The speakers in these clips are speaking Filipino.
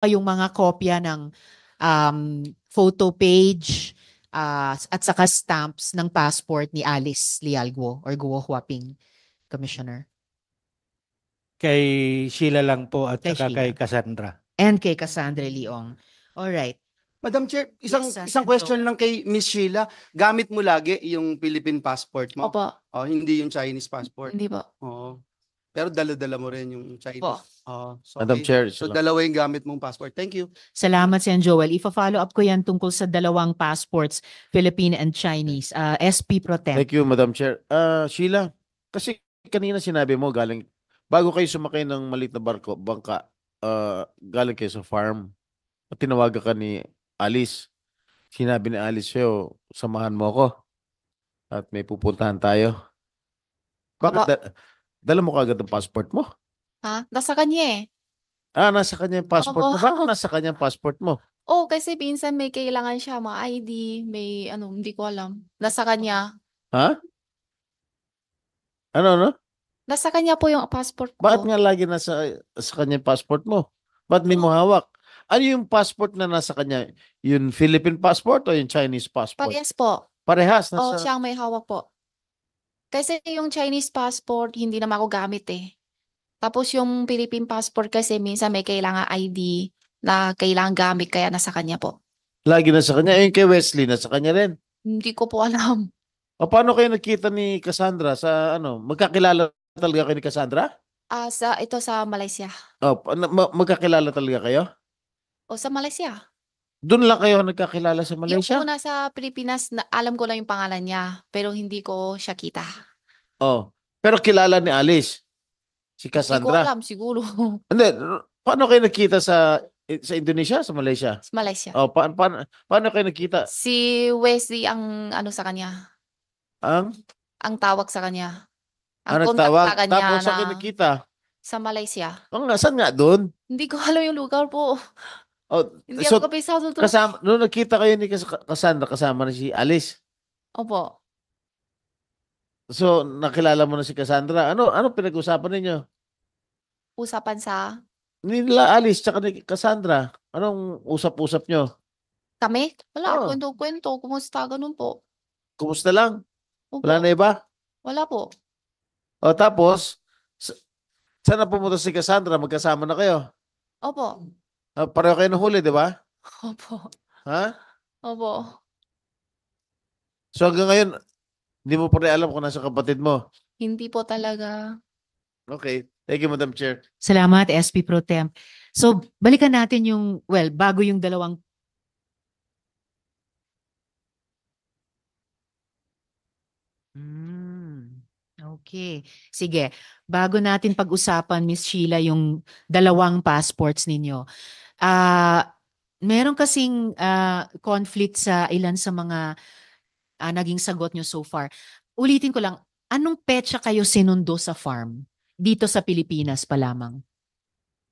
yung mga kopya ng photo page at saka stamps ng passport ni Alice Leal Guo or Guo Huaping, Commissioner? Kay Sheila lang po at Kay saka kay Sheila. Cassandra. And kay Cassandra Leong. All right. Madam Chair, Yes, isang Senator. question lang kay Miss Sheila. Gamit mo lagi yung Philippine passport mo? Opo, Oh, hindi yung Chinese passport. hindi po. Oo. Pero dala-dala mo rin yung Po. Chinese. Oh, so Madam okay. Chair, So isa lang. dalawa yung gamit mong passport. Thank you. Salamat, Sen Joel. Ifa-follow up ko yan tungkol sa dalawang passports, Philippine and Chinese. SP Pro Tem. Thank you, Madam Chair. Sheila, kasi kanina sinabi mo bago kayo sumakay ng maliit na bangka, galing kayo sa farm. At tinawagan ka ni Alice. Sinabi ni Alice sa'yo, samahan mo ako. At may pupuntahan tayo. Bakit Opo. dala mo kagad ang passport mo? Ha? Nasa kanya eh. Nasa kanya yung passport mo. Opo. Bakit nasa kanya yung passport mo? Oh, kasi minsan may kailangan siya, mga ID, may ano, hindi ko alam. Nasa kanya. Ha? Ano? Nasa kanya po yung passport Bakit ko. nga lagi sa kanya yung passport mo? Bakit may mo hawak? Ano yung passport na nasa kanya? Yung Philippine passport o yung Chinese passport? Parehas po. Parehas. Oh, Nasa... siyang may hawak po. Kasi yung Chinese passport, hindi naman ako gamit eh. Tapos yung Philippine passport kasi minsan may kailangan ID na kailangan gamit kaya nasa kanya po. Lagi nasa kanya. Yung kay Wesley, nasa kanya rin. Hindi ko po alam. O paano kayo nakita ni Cassandra sa ano? Magkakilala talaga kayo ni Cassandra? Ito sa Malaysia. O, magkakilala talaga kayo? O sa Malaysia. Doon lang kayo nagkakilala sa Yung Malaysia? una sa Pilipinas, alam ko lang yung pangalan niya, pero hindi ko siya kita. Oh, pero kilala ni Alice, si Hindi ko Cassandra. alam, siguro. Hindi, paano kayo nakita sa Indonesia, sa Malaysia? Sa Malaysia. Oh, paano kayo nakita? Si Wesley ang ano sa kanya, ang tawag sa kanya. Ang contact nagtawag? sa kanya Tapos sa na nakita? sa Malaysia. Saan nga doon? Hindi ko alam yung lugar po. Oh, Hindi so, ako kapisado to. nung nakita kayo ni Cassandra, kasama na si Alice. Opo. So, nakilala mo na si Cassandra. Ano pinag-usapan ninyo? Usapan sa Nila Alice tsaka ni Cassandra. Anong usap-usap nyo? kami? Wala, Oh. kwento-kwento. Kumusta? Ganun po. Kumusta lang? Opo. Wala na iba? Wala po. O tapos, saan na pumunta si Cassandra? Magkasama na kayo? Opo. Pareho kayo nahuli, di ba? Opo. Ha? Opo. So hanggang ngayon, hindi mo pa rin alam kung nasa kapatid mo. Hindi po talaga. Okay. Thank you, Madam Chair. Salamat, SP Pro Tem. So, balikan natin yung, bago yung dalawang okay. Sige. Bago natin pag-usapan, Miss Sheila, yung dalawang passports ninyo. Meron kasing conflict sa ilan sa mga naging sagot nyo so far. Ulitin ko lang, anong petsa kayo sinundo sa farm? Dito sa Pilipinas pa lamang.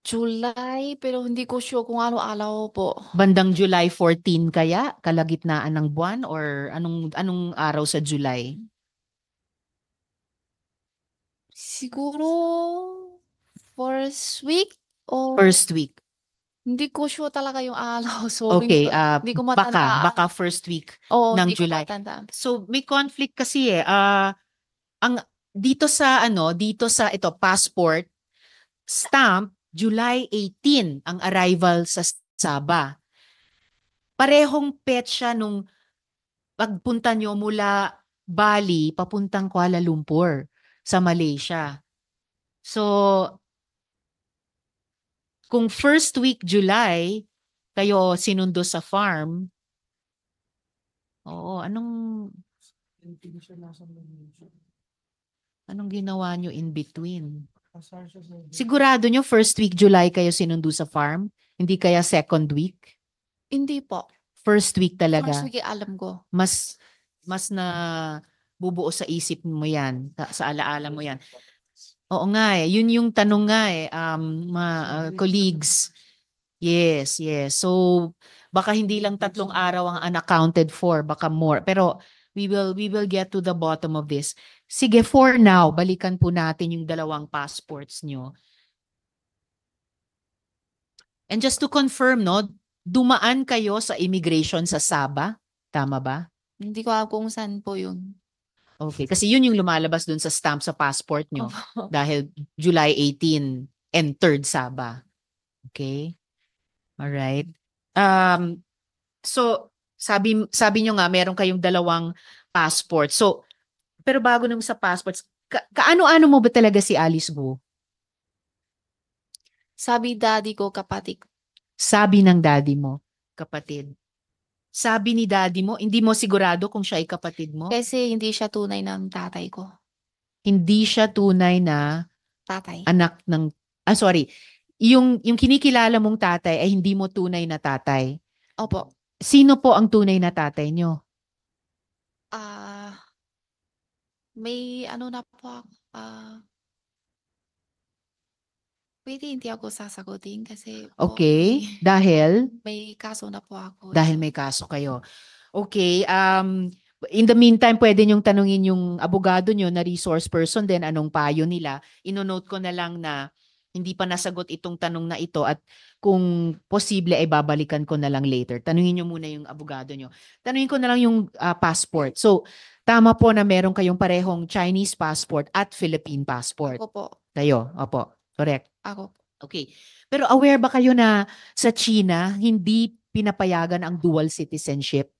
July, pero hindi ko sure kung ano araw po. Bandang July 14 kaya? Kalagitnaan ng buwan? Or anong araw sa July? Siguro first week o First week. hindi ko sure talaga yung araw. Sorry, Okay, hindi ko matandaan. baka first week Oo, ng hindi ko July. matandaan. So may conflict kasi ang dito sa ito passport stamp July 18 ang arrival sa Sabah. Parehong petsa nung pagpunta nyo mula Bali papuntang Kuala Lumpur sa Malaysia. So kung first week July kayo sinundo sa farm, anong ginawa nyo in between? Sigurado nyo first week July kayo sinundo sa farm? Hindi kaya second week? Hindi po. First week talaga. First week alam ko. Mas na bubuo sa isip mo yan, sa alaala mo yan. Oo nga yun yung tanong nga mga colleagues. Yes. So baka hindi lang 3 araw ang unaccounted for, baka more. Pero we will get to the bottom of this. Sige, for now, balikan po natin yung dalawang passports nyo. And just to confirm, no, dumaan kayo sa immigration sa Sabah, tama ba? Hindi ko alam kung saan po yun. Okay, kasi yun yung lumalabas dun sa stamp sa passport nyo Opo. dahil July 18 entered Sabah. Okay? All right. So sabi nyo nga meron kayong dalawang passport. So pero bago nung sa passports, kaano-ano mo ba talaga si Alice Guo? Sabi daddy ko, kapatid. Sabi ng daddy mo, kapatid. Sabi ni daddy mo, hindi mo sigurado kung siya ay kapatid mo? Kasi hindi siya tunay ng tatay ko. Hindi siya tunay na Tatay. anak ng, sorry, yung kinikilala mong tatay ay hindi mo tunay na tatay. Opo. Sino po ang tunay na tatay nyo? May ano na po ako. Pwede hindi ako sasagutin kasi po Okay, dahil may kaso na po ako. dahil may kaso kayo. Okay, in the meantime, pwede niyong tanungin yung abogado niyo na resource person din anong payo nila. Ino-note ko na lang na hindi pa nasagot itong tanong na ito at kung posible ay babalikan ko na lang later. Tanungin niyo muna yung abogado niyo. Tanungin ko na lang yung passport. So, tama po na meron kayong parehong Chinese passport at Philippine passport. Ako po. Kayo, opo. Correct. Ako. Okay. Pero aware ba kayo na sa China, hindi pinapayagan ang dual citizenship?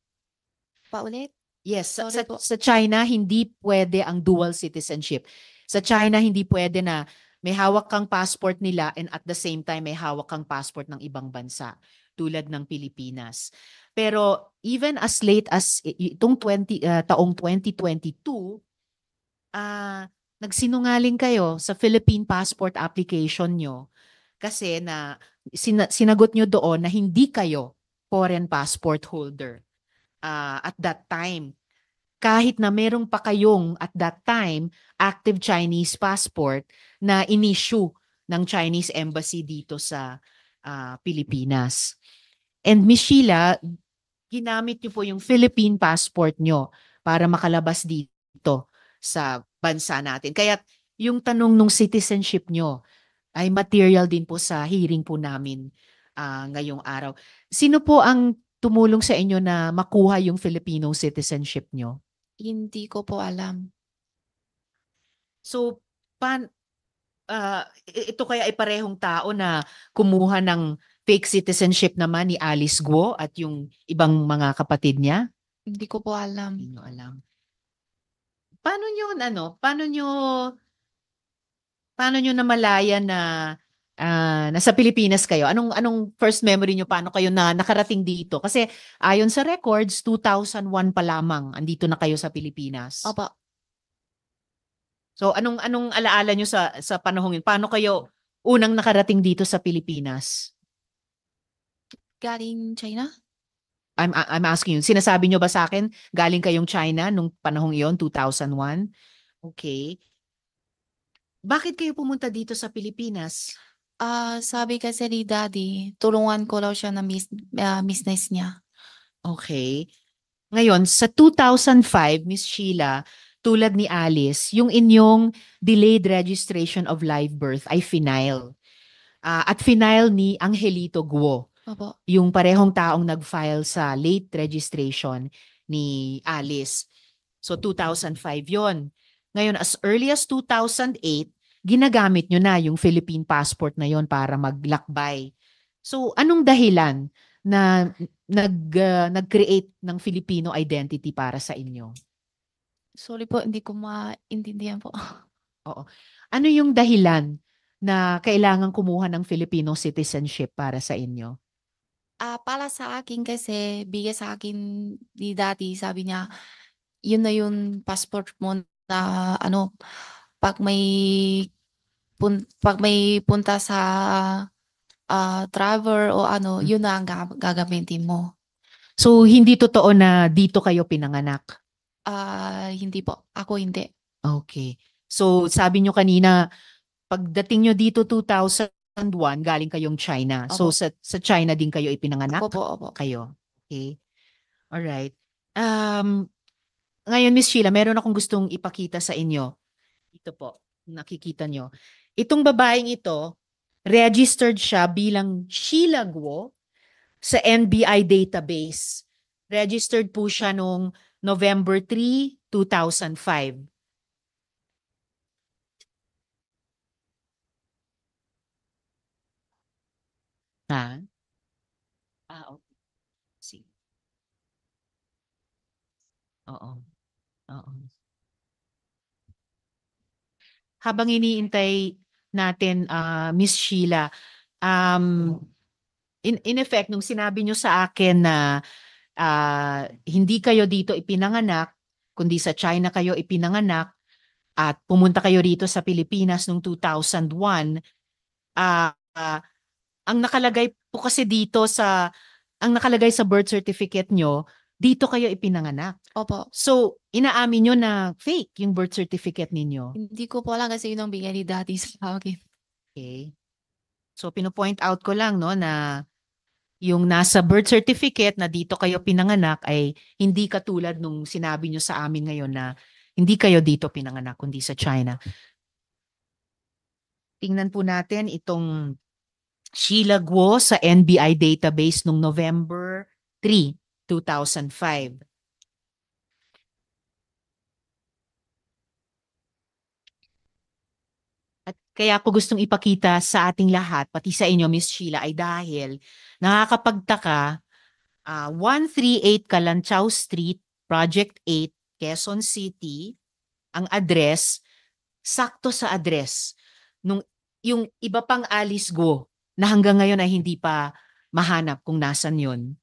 Paulit? Yes, Sorry po. sa China, hindi pwede ang dual citizenship. Sa China, hindi pwede na may hawak kang passport nila and at the same time may hawak kang passport ng ibang bansa tulad ng Pilipinas. Pero even as late as itong taong 2022, nagsinungaling kayo sa Philippine passport application nyo kasi na sinagot nyo doon na hindi kayo foreign passport holder at that time. Kahit na merong pa kayong at that time active Chinese passport na in-issue ng Chinese Embassy dito sa Pilipinas. And Miss Sheila, ginamit nyo po yung Philippine passport nyo para makalabas dito sa bansa natin. Kaya yung tanong nung citizenship nyo ay material din po sa hearing po namin ngayong araw. Sino po ang tumulong sa inyo na makuha yung Filipino citizenship nyo? Hindi ko po alam. So, ito kaya ay parehong tao na kumuha ng fake citizenship naman ni Alice Guo at yung ibang mga kapatid niya? Hindi ko po alam. Hindi nyo alam. Paano nyo namalayan na nasa Pilipinas kayo? Anong first memory nyo? Paano kayo na nakarating dito? Kasi ayon sa records, 2001 pa lamang andito na kayo sa Pilipinas. Opo. So anong alaala nyo sa panahong yun? Paano kayo unang nakarating dito sa Pilipinas? Galing China? I'm asking you, sinasabi nyo ba sa akin galing kayong China nung panahong iyon, 2001? Okay. Bakit kayo pumunta dito sa Pilipinas? Sabi kasi ni daddy, tulungan ko daw siya na business niya. Okay. Ngayon, sa 2005, Miss Sheila, tulad ni Alice, yung inyong delayed registration of live birth ay final. At final ni Angelito Guo, Opo. yung parehong taong nag-file sa late registration ni Alice. So 2005 yon. Ngayon, as early as 2008, ginagamit nyo na yung Philippine passport na yon para maglakbay. So anong dahilan na nag-create ng Filipino identity para sa inyo? Sorry po, hindi ko maintindihan po. Ano yung dahilan na kailangan kumuha ng Filipino citizenship para sa inyo? Para sa akin kasi, bigay sa akin ni daddy, sabi niya, yun na yung passport mo na pag may punta sa travel o yun na ang gagamitin mo. So hindi totoo na dito kayo pinanganak? Hindi po. Ako hindi. Okay. So sabi nyo kanina, pagdating nyo dito 2001, galing kayong China. So Opo. sa China din kayo ipinanganak? Opo. Kayo. Okay. Alright. Ngayon, Miss Sheila, meron akong gustong ipakita sa inyo. Ito po, nakikita nyo. Itong babaeng ito, registered siya bilang Sheila Guo sa NBI database. Registered po siya noong November 3, 2005. Ha? Okay. Sige. Oo. Oo. Habang iniintay natin, Miss Sheila, in effect, nung sinabi nyo sa akin na hindi kayo dito ipinanganak, kundi sa China kayo ipinanganak at pumunta kayo rito sa Pilipinas noong 2001, ah, ah, ang nakalagay po kasi dito ang nakalagay sa birth certificate nyo, dito kayo ipinanganak. Opo. So, inaamin nyo na fake yung birth certificate ninyo. Hindi ko po alam kasi yun ang bigay ni daddy sa akin. Okay. So, pinopoint out ko lang, no, na yung nasa birth certificate na dito kayo pinanganak ay hindi katulad nung sinabi nyo sa amin ngayon na hindi kayo dito pinanganak, kundi sa China. Tingnan po natin itong Sheila Guo sa NBI database noong November 3, 2005. At kaya ko gustong ipakita sa ating lahat, pati sa inyo, Miss Sheila, ay dahil nakakapagtaka, 138 Kalanchaw Street, Project 8, Quezon City, ang address, sakto sa address nung yung iba pang Alice Go na hanggang ngayon ay hindi pa mahanap kung nasan yun.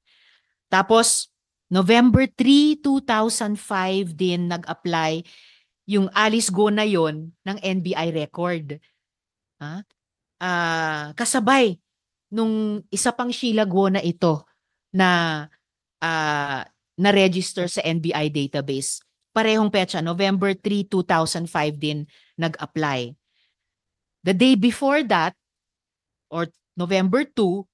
Tapos, November 3, 2005 din nag-apply yung Alice Go na yon ng NBI record. Kasabay nung isa pang Sheila Go na ito na na-register sa NBI database. Parehong petsa, November 3, 2005 din nag-apply. The day before that, or November 2,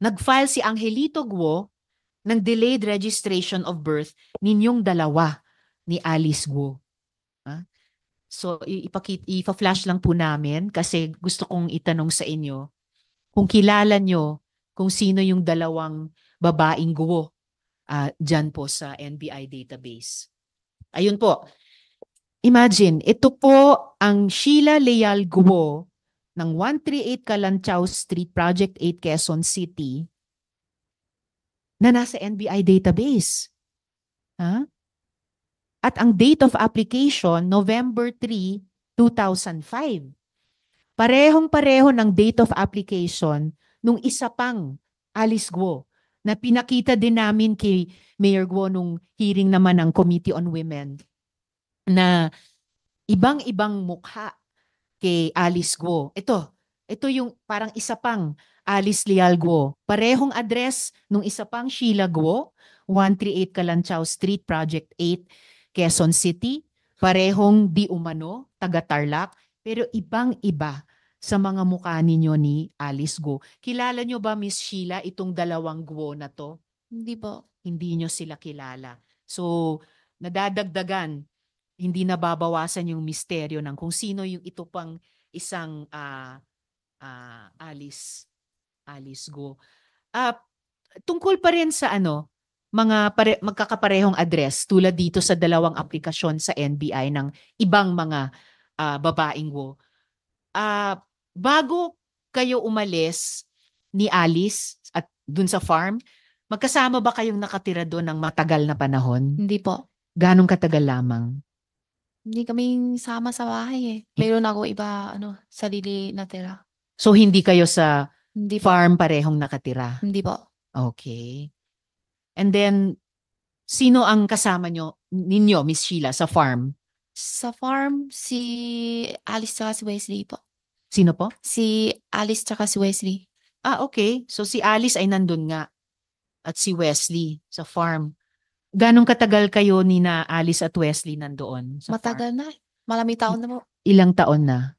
nag-file si Angelito Guo ng delayed registration of birth ninyong dalawa ni Alice Guo. So, ipa-flash lang po namin kasi gusto kong itanong sa inyo kung kilala nyo kung sino yung dalawang babaeng Guo dyan po sa NBI database. Ayun po. Imagine, ito po ang Sheila Leal Guo ng 138 Kalanchaw Street, Project 8, Quezon City na nasa NBI database. At ang date of application, November 3, 2005. Parehong-pareho ng date of application nung isa pang Alice Guo na pinakita din namin kay Mayor Guo nung hearing naman ng Committee on Women na ibang-ibang mukha kay Alice Guo. Ito yung parang isa pang Alice Leal Guo. Parehong address nung isa pang Sheila Guo, 138 Kalanchaw Street, Project 8, Quezon City. Parehong di umano, taga Tarlac, pero ibang-iba sa mga mukha ninyo ni Alice Guo. Kilala nyo ba, Miss Sheila, itong dalawang Guo na to? Hindi po. Hindi nyo sila kilala. So, nadadagdagan, hindi nababawasan yung misteryo ng kung sino yung ito pang isang Alice Guo. Tungkol pa rin sa mga magkakaparehong address tulad dito sa dalawang aplikasyon sa NBI ng ibang mga babaeng Guo. Bago kayo umalis ni Alice at dun sa farm, magkasama ba kayong nakatira doon ng matagal na panahon? Hindi po. Ganong katagal lamang? Hindi kami sama sa bahay eh. Mayroon ako iba, sarili na tira. So hindi kayo sa Hindi po. farm parehong nakatira? Hindi po. Okay. And then, sino ang kasama ninyo, Miss Sheila, sa farm? Sa farm, si Alice tsaka si Wesley po. Sino po? Si Alice tsaka si Wesley. Okay. So si Alice ay nandun nga. At si Wesley sa farm. Ganong katagal kayo ni na Alice at Wesley nandoon sa farm? Matagal na. Maraming taon na po. Ilang taon na?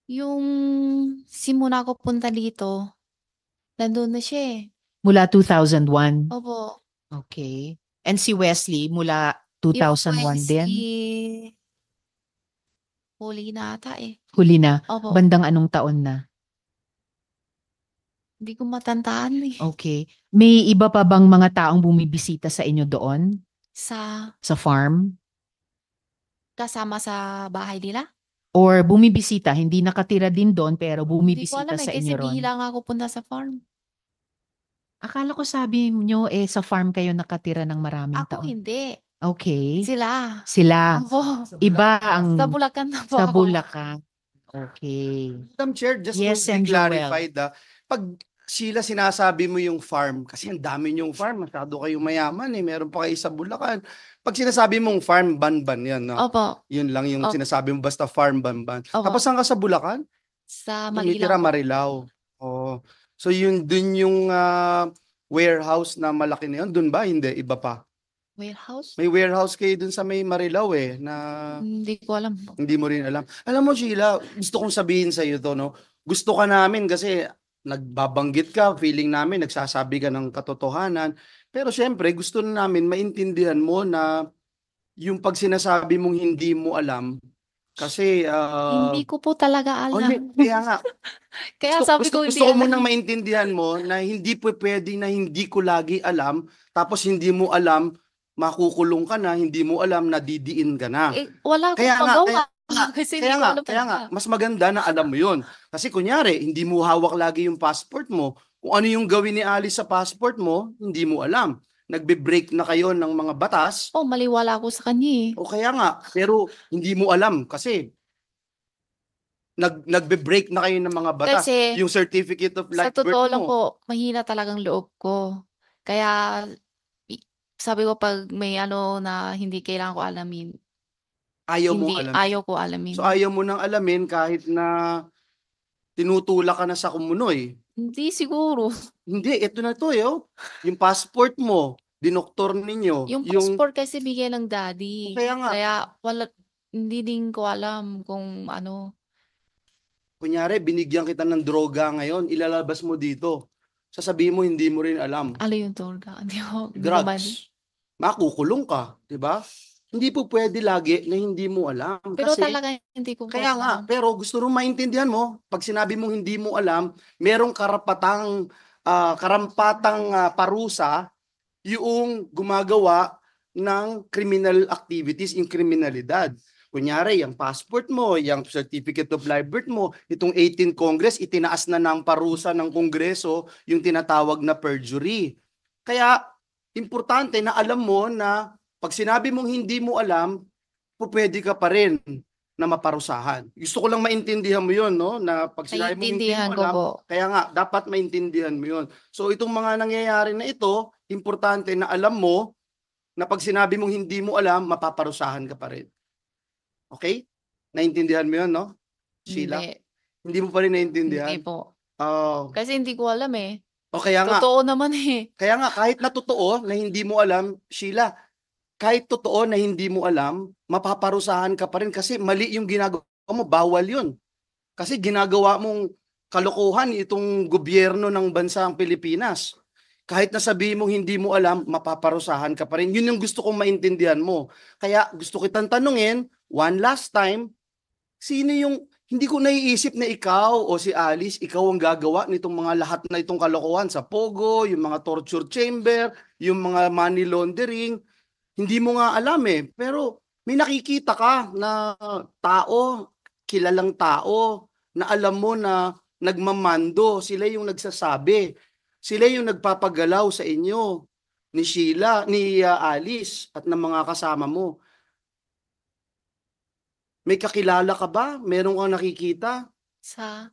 Yung simula ko punta dito, nandun na siya eh. Mula 2001? Opo. Okay. And si Wesley mula Yung 2001 din? Wesley, Huli na ata eh. Huli na. Opo, Bandang anong taon na? hindi ko matandaan eh. Okay. May iba pa bang mga taong bumibisita sa inyo doon? Sa Sa farm? kasama sa bahay nila? Or bumibisita, hindi nakatira din doon pero Hindi ko bumibisita alam eh, sa kasi inyo ron? bihila nga ako punta sa farm. Akala ko sabi nyo sa farm kayo nakatira ng maraming Ako taon. hindi. Okay. Sila. Sila. Opo. Iba ang Sa Bulacan na po sa ako. Bulacan. Okay. Madam Chair, just Yes, to Sen. be clarified, pag Sheila sinasabi mo yung farm, kasi ang dami yung farm, masyado kayong mayaman eh, meron pa kayo sa Bulacan. Pag sinasabi mong farm, Banban yan, no? Opo. Yun lang yung Opo. sinasabi mo, basta farm, Banban. Opo. Tapos saan ka sa Bulacan? Sa Tumitira Marilao. Marilao. Oh. So yun dun yung warehouse na malaki na yun. Dun ba? Hindi, iba pa. Warehouse? May warehouse kayo dun sa may Marilao eh, na Hindi ko alam. hindi mo rin alam. Alam mo, Sheila, gusto kong sabihin sa iyo to, no? Gusto ka namin kasi nagbabanggit ka, feeling namin, nagsasabi ka ng katotohanan. Pero syempre, gusto na namin maintindihan mo na yung pag sinasabi mong hindi mo alam, kasi Hindi ko po talaga oh, alam. kaya nga, Kaya sabi ko hindi gusto ko alam. munang maintindihan mo na hindi po pwede na hindi ko lagi alam, tapos hindi mo alam, makukulong ka na, hindi mo alam, nadidiin ka na. Eh, wala akong Kaya nga, magawa. Kasi hindi ko alam Kaya nga, talaga. mas maganda na alam mo yun. Kasi kunyari, hindi mo hawak lagi yung passport mo. Kung ano yung gawin ni Alice sa passport mo, hindi mo alam. Nagbe-break na kayo ng mga batas, Oh, maliwala ako sa kanya eh. o kaya nga, pero hindi mo alam kasi nagbe-break na kayo ng mga batas. Kasi Yung certificate of sa live birth totoo lang mo. po, mahina talagang loob ko. Kaya sabi ko pag may ano na hindi kailangan ko alamin, Ayaw mo hindi, alam. ayaw ko alamin. So ayaw mo nang alamin kahit na tinutulak ka na sa kumunoy. Hindi siguro. Hindi, ito na to yo. Yung passport mo, dinoktor ninyo. Yung passport kasi bigay ng daddy. Kaya nga. Kaya wala, hindi din ko alam kung ano. Kunyari, binigyan kita ng droga ngayon, ilalabas mo dito. Sasabihin mo, hindi mo rin alam. Ano yung torga? Hindi ko mali. Drugs. Makukulong ka, di ba? Hindi po pwede lagi na hindi mo alam. Pero Kasi, talaga hindi ko kaya alam. nga, pero gusto rin maintindihan mo, pag sinabi mong hindi mo alam, merong karampatang parusa yung gumagawa ng criminal activities, yung kriminalidad. Kunyari, yung passport mo, yung certificate of live birth mo, itong 18th Congress, itinaas na ng parusa ng Kongreso yung tinatawag na perjury. Kaya, importante na alam mo na pag sinabi mong hindi mo alam, pwede ka pa rin na maparusahan. Gusto ko lang maintindihan mo yun, no? Na pag sinabi mong hindi Naiintindihan mo ko alam, po. kaya nga, dapat maintindihan mo yun. So, itong mga nangyayari na ito, importante na alam mo na pag sinabi mong hindi mo alam, mapaparusahan ka pa rin. Okay? Naintindihan mo yun, no? Sheila? Hindi. Hindi mo pa rin naintindihan? Hindi po. Oh. Kasi hindi ko alam eh. O kaya nga, Totoo naman eh. kaya nga, kahit na totoo na hindi mo alam, Sheila, kahit totoo na hindi mo alam, mapaparusahan ka pa rin kasi mali yung ginagawa mo, bawal yun. Kasi ginagawa mong kalokohan itong gobyerno ng bansang Pilipinas. Kahit na sabihin mong hindi mo alam, mapaparusahan ka pa rin. Yun yung gusto kong maintindihan mo. Kaya gusto kitang tanungin, one last time, sino yung, hindi ko naiisip na ikaw o si Alice, ikaw ang gagawa nitong mga lahat na itong kalokohan sa Pogo, yung mga torture chamber, yung mga money laundering. Hindi mo nga alam eh. Pero may nakikita ka na tao, kilalang tao, na alam mo na nagmamando, sila yung nagsasabi. Sila yung nagpapagalaw sa inyo ni Sheila, ni Alice at ng mga kasama mo. May kakilala ka ba? Meron kang nakikita Sa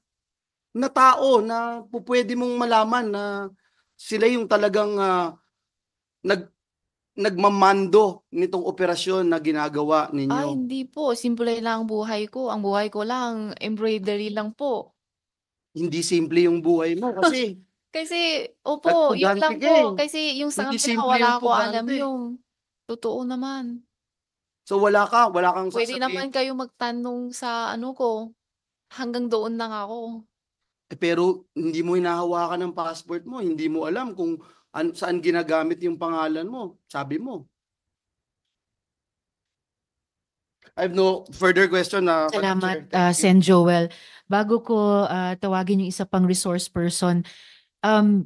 na tao na pwede mong malaman na sila yung talagang nagmamando nitong operasyon na ginagawa ninyo? hindi po. Simple lang ang buhay ko. Ang buhay ko lang, embroidery lang po. Hindi simple yung buhay mo kasi Kasi, opo, yun lang Nagpugante ka po. eh. Kasi yung sa Hindi kanila, simple wala yung ko alam pugante. yung totoo naman. so wala kang Pwede sasabihin. naman kayo magtanong sa ano ko. Hanggang doon lang ako. Pero hindi mo hinahawakan ng passport mo, hindi mo alam kung saan ginagamit yung pangalan mo, sabi mo. I have no further question na. Salamat, Sen Joel. Bago ko tawagin yung isa pang resource person,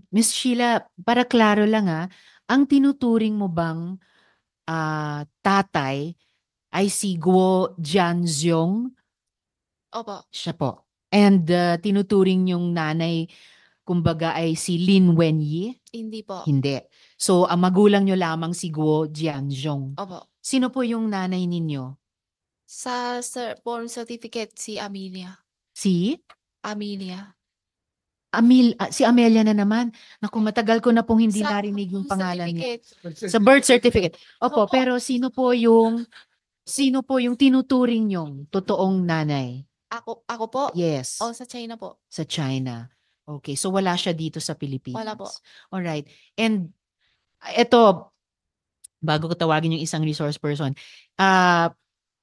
Miss Sheila, para klaro lang ang tinuturing mo bang tatay ay si Guo Jianzhong? Opo. Siya po. And tinuturing yung nanay, kumbaga, ay si Lin Wenyi? Hindi po. Hindi. So, ang magulang nyo lamang si Guo Jianzhong. Opo. Sino po yung nanay ninyo? Sa born certificate, si Amelia. Si? Amelia. Si Amelia na naman. Naku, matagal ko na pong hindi Sa narinig yung birth pangalan niya. certificate, Sa birth certificate. Opo, Opo. pero sino po yung tinuturing nyong totoong nanay? Ako po. Yes, O sa China po. sa China. Okay, so wala siya dito sa Pilipinas. Wala po. All right. And ito, bago ko tawagin yung isang resource person,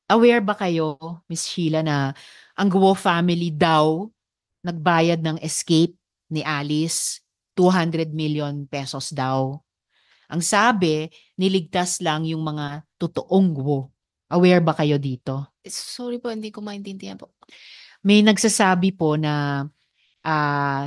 aware ba kayo, Miss Sheila, na ang Guo family daw nagbayad ng escape ni Alice, 200 million pesos daw. Ang sabi, niligtas lang yung mga totoong Guo. Aware ba kayo dito? Sorry po, hindi ko maintindihan po. May nagsasabi po na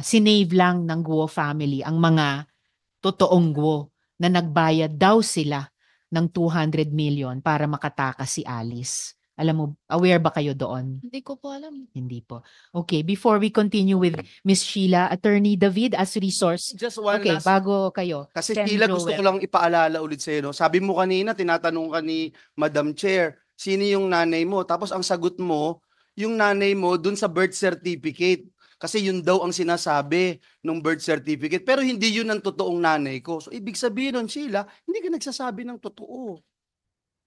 sinave lang ng Guo family ang mga totoong Guo na nagbayad daw sila ng 200 million para makatakas si Alice. Alam mo, aware ba kayo doon? Hindi ko po alam. Hindi po. Okay, before we continue with Miss Sheila, Attorney David as resource. Just one Okay, last. bago kayo. Kasi Sen Sheila, gusto ko Joel. lang ipaalala ulit sa'yo. No? Sabi mo kanina, tinatanong ka ni Madam Chair, sino yung nanay mo? Tapos ang sagot mo, yung nanay mo dun sa birth certificate. Kasi yun daw ang sinasabi ng birth certificate. Pero hindi yun ang totoong nanay ko. So ibig sabihin nun, Sheila, hindi ka nagsasabi ng totoo.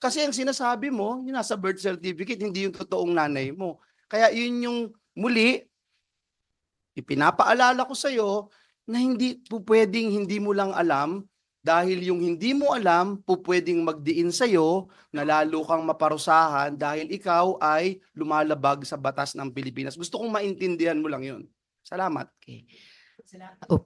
Kasi ang sinasabi mo, yung nasa birth certificate, hindi yung totoong nanay mo. Kaya yun yung muli, ipinapaalala ko sa'yo na hindi po pwedeng hindi mo lang alam dahil yung hindi mo alam po pwedeng magdiin sa'yo na lalo kang maparusahan dahil ikaw ay lumalabag sa batas ng Pilipinas. Gusto kong maintindihan mo lang yun. Salamat. Okay.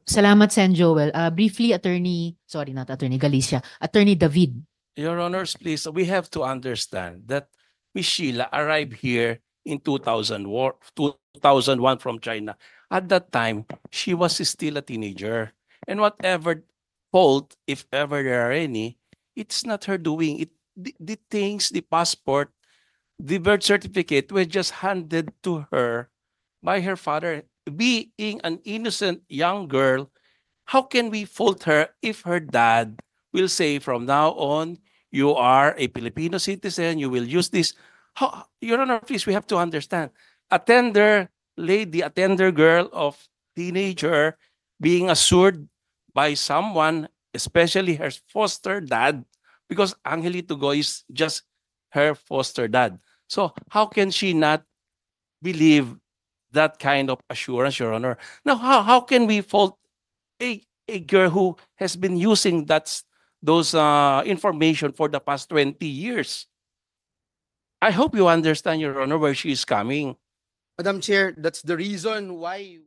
Salamat, Sen Joel. Briefly, not Attorney Galicia, Attorney David. Your Honors, please, we have to understand that Miss Sheila arrived here in 2001 from China. At that time, she was still a teenager. And whatever fault, if ever there are any, it's not her doing. The things, the passport, the birth certificate were just handed to her by her father. Being an innocent young girl, how can we fault her if her dad will say from now on, you are a Filipino citizen, you will use this. Your Honor, please, we have to understand. A tender lady, a tender girl of teenager being assured by someone, especially her foster dad, because Angelito Go is just her foster dad. So how can she not believe that kind of assurance, Your Honor? Now, how can we fault a girl who has been using those information for the past 20 years? I hope you understand, Your Honor, where she is coming. Madam Chair, that's the reason why